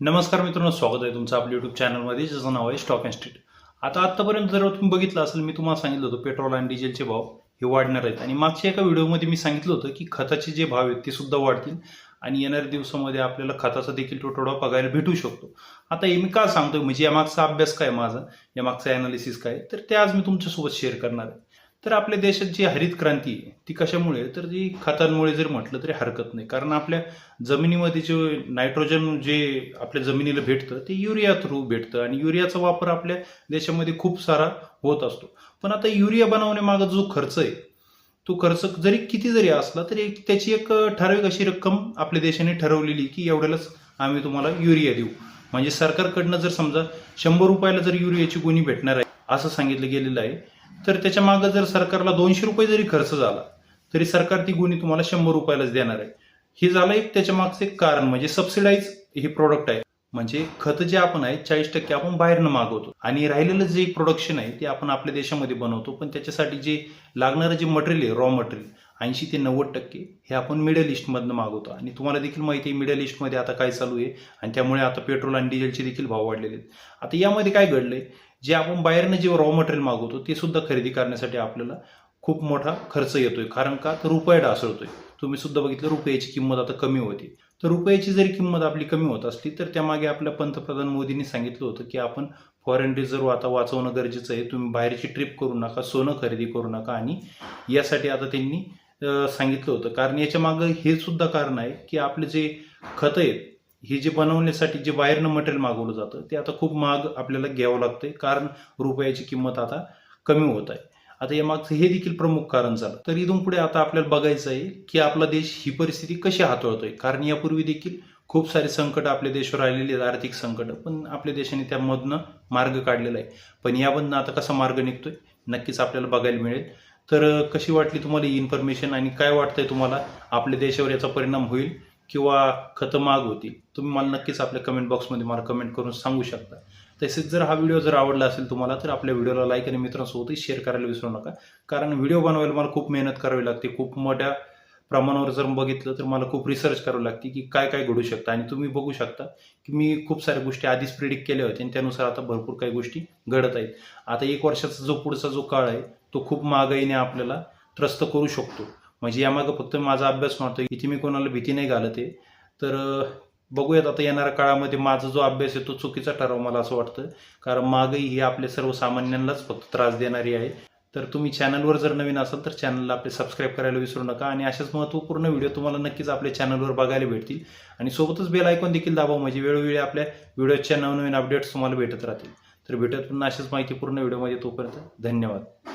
नमस्कार मित्रांनो, स्वागत आहे तुमचं आपल्या यूट्यूब चॅनलमध्ये, ज्याचं नाव आहे स्टॉक इन्स्टिट्यूट. आतापर्यंत जर तुम्ही बघितलं असेल, मी तुम्हाला सांगितलं होतं पेट्रोल आणि डिझेलचे भाव हे वाढणार आहेत. आणि मागच्या एका व्हिडिओमध्ये मी सांगितलं होतं की खताचे जे भाव आहेत ते सुद्धा वाढतील आणि येणाऱ्या दिवसामध्ये आपल्याला खताचा देखील तुटवडा बघायला भेटू शकतो. आता हे मी का सांगतोय, म्हणजे यामागचा अभ्यास काय माझा, यामागचा अनालिसिस काय, तर ते आज मी तुमच्यासोबत शेअर करणार आहे. तर आपल्या देशात जी हरित क्रांती आहे ती कशामुळे, तर ती खतांमुळे जर म्हटलं तरी हरकत नाही. कारण आपल्या जमिनीमध्ये जे नायट्रोजन जे आपल्या जमिनीला भेटतं ते युरिया थ्रू भेटतं आणि युरियाचा वापर आपल्या देशामध्ये खूप सारा होत असतो. पण आता युरिया बनवण्यामागे जो खर्च आहे तो खर्च जरी किती जरी असला तरी त्याची एक ठराविक अशी रक्कम आपल्या देशाने ठरवलेली की एवढ्यालाच आम्ही तुम्हाला युरिया देऊ. म्हणजे सरकारकडनं जर समजा 100 रुपयाला जर युरियाची गोणी भेटणार आहे असं सांगितलं गेलेलं आहे, तर त्याच्या मागे जर सरकारला 200 रुपये जरी खर्च झाला तरी सरकार ती गोणी तुम्हाला 100 रुपयालाच देणार आहे. हे झालं एक त्याच्या मागचं एक कारण, म्हणजे सबसिडाईज हे प्रोडक्ट आहे. म्हणजे खत जे आपण आहे 40% आपण बाहेरनं मागवतो आणि राहिलेलं जे प्रोडक्शन आहे ते आपण आपल्या देशामध्ये बनवतो. पण त्याच्यासाठी जे लागणारं जे मटेरियल आहे, रॉ मटेरियल, 80 ते 90% हे आपण मिडल ईस्टमधनं मागवतो. आणि तुम्हाला देखील माहिती आहे मिडल ईस्टमध्ये आता काय चालू आहे आणि त्यामुळे आता पेट्रोल आणि डिझेलचे देखील भाव वाढलेले आहेत. आता यामध्ये काय घडलंय, जे आपण बाहेरनं जे रॉ मटेरियल मागवतो ते सुद्धा खरेदी करण्यासाठी आपल्याला खूप मोठा खर्च येतोय. कारण का, तर रुपया ढासळतोय. तुम्ही सुद्धा बघितलं रुपयाची किंमत आता कमी होते. तर रुपयाची जरी किंमत आपली कमी होत असली तर त्यामागे आपल्या पंतप्रधान मोदींनी सांगितलं होतं की आपण फॉरेन रिझर्व्ह आता वाचवणं गरजेचं आहे. तुम्ही बाहेरची ट्रिप करू नका, सोनं खरेदी करू नका. आणि यासाठी आता त्यांनी सांगितलं होतं. कारण याच्या मागं हे सुद्धा कारण आहे की आपले जे खतं आहेत हे जे बनवण्यासाठी जे बाहेरनं मटेरियल मागवलं जातं ते आता खूप महाग आपल्याला घ्यावं लागतंय, कारण रुपयाची किंमत आता कमी होत आहे. आता यामागचं हे देखील प्रमुख कारण झालं. तर इथून पुढे आता आपल्याला बघायचं आहे की आपला देश ही परिस्थिती कशी हाताळतोय. कारण यापूर्वी देखील खूप सारे संकट आपल्या देशावर आलेली आहेत, आर्थिक संकट, पण आपल्या देशाने त्यामधनं मार्ग काढलेला आहे. पण यामधनं आता कसा मार्ग निघतोय नक्कीच आपल्याला बघायला मिळेल. तर कशी वाटली तुम्हाला ही इन्फॉर्मेशन आणि काय वाटतंय तुम्हाला, आपल्या देशावर याचा परिणाम होईल किंवा खतं महाग होतील? तुम्ही मला नक्कीच आपल्या कमेंट बॉक्समध्ये मला कमेंट करून सांगू शकता. तसेच जर हा व्हिडिओ जर आवडला असेल तुम्हाला तर आपल्या व्हिडिओला लाईक आणि मित्रांसोबतही शेअर करायला विसरू नका. कारण व्हिडिओ बनवायला मला खूप मेहनत करावी लागते. खूप मोठ्या प्रमाणावर जर बघितलं तर मला खूप रिसर्च करावी लागते की काय काय घडू शकतं. आणि तुम्ही बघू शकता की मी खूप साऱ्या गोष्टी आधीच प्रिडिक्ट केल्या होत्या आणि त्यानुसार आता भरपूर काही गोष्टी घडत आहेत. आता 1 वर्षाचा जो पुढचा जो काळ आहे तो खूप महागाईने आपल्याला त्रस्त करू शकतो. म्हणजे यामागं फक्त माझा अभ्यास नव्हता, इथे मी कोणाला भीती नाही घालत आहे. तर बघूयात आता येणाऱ्या काळामध्ये माझा जो अभ्यास आहे तो चुकीचा ठराव मला असं वाटतं. कारण महागाई ही आपल्या सर्वसामान्यांनाच फक्त त्रास देणारी आहे. तर तुम्ही चॅनलवर जर नवीन असाल तर चॅनलला आपले सबस्क्राईब करायला विसरू नका. आणि अशाच महत्त्वपूर्ण व्हिडिओ तुम्हाला नक्कीच आपल्या चॅनलवर बघायला भेटतील. आणि सोबतच बेल आयकॉन देखील दाबा, म्हणजे वेळोवेळी आपल्या व्हिडिओच्या नवनवीन अपडेट्स तुम्हाला भेटत राहतील. तर भेटत पुन्हा अशाच माहितीपूर्ण व्हिडिओमध्ये. तोपर्यंत धन्यवाद.